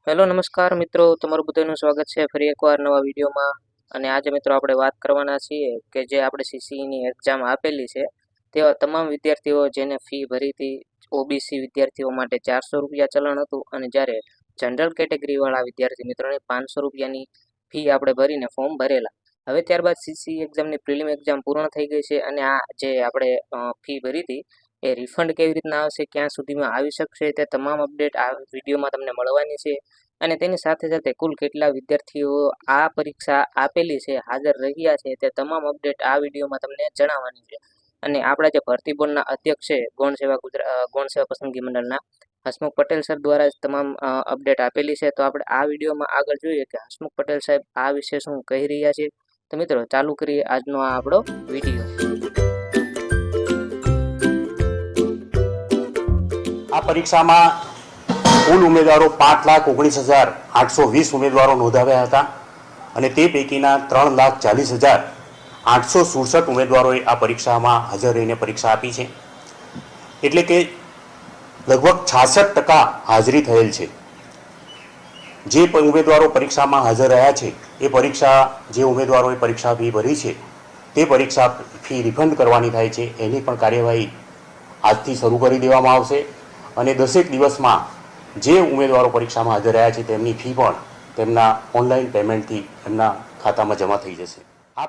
Hello નમસ્કાર મિત્રો, તમારું બધાનું સ્વાગત છે ફરી એકવાર નવા વિડીયોમાં। અને આજે મિત્રો આપણે વાત કરવાના છીએ કે જે આપણે સીસીઈની એક્ઝામ આપેલી છે તેવા તમામ વિદ્યાર્થીઓ જેને ફી ભરી હતી। ઓબીસી વિદ્યાર્થીઓ માટે 400 રૂપિયા ચલણ હતું અને જ્યારે જનરલ કેટેગરીવાળા વિદ્યાર્થી મિત્રોને 500 રૂપિયાની ફી આપણે ભરીને ફોર્મ ભરેલા। હવે ત્યારબાદ સીસીઈ એક્ઝામની પ્રિલિમ એક્ઝામ પૂર્ણ થઈ ગઈ છે અને આ જે આપણે ફી ભરી હતી એ રિફંડ કેવી રીતના આવશે, ક્યાં સુધીમાં આવી શકશે, તે તમામ અપડેટ આ વિડીયોમાં તમને મળવાની છે। અને તેની સાથે સાથે કુલ કેટલા વિદ્યાર્થીઓ આ પરીક્ષા આપેલી છે, હાજર રહ્યા છે, તે તમામ અપડેટ આ વિડીયોમાં તમને જણાવવાની છે। અને આપણા જે ભરતી બોર્ડના અધ્યક્ષ છે ગૌણ સેવા પસંદગી મંડળના હસમુખ પટેલ સર દ્વારા જ તમામ અપડેટ આપેલી છે। તો આપણે આ વિડીયોમાં આગળ જોઈએ કે હસમુખ પટેલ સાહેબ આ વિશે શું કહી રહ્યા છે। તો મિત્રો ચાલુ કરીએ આજનો આ આપણો વિડીયો। આ પરીક્ષામાં કુલ ઉમેદવારો 5,19,820 ઉમેદવારો નોંધાવ્યા હતા અને તે પૈકીના 3,40,867 ઉમેદવારોએ આ પરીક્ષામાં હાજર રહીને પરીક્ષા આપી છે। એટલે કે લગભગ 66% હાજરી થયેલ છે। જે ઉમેદવારો પરીક્ષામાં હાજર રહ્યા છે એ જે ઉમેદવારોએ પરીક્ષા ફી ભરી છે તે પરીક્ષા ફી રિફંડ કરવાની થાય છે એની પણ કાર્યવાહી આજથી શરૂ કરી દેવામાં આવશે અને 10 દિવસમાં જે ઉમેદવારો પરીક્ષામાં હાજર રહ્યા છે તેમની ફી પણ તેમના ઓનલાઈન પેમેન્ટથી એમના ખાતામાં જમા થઈ જશે। આ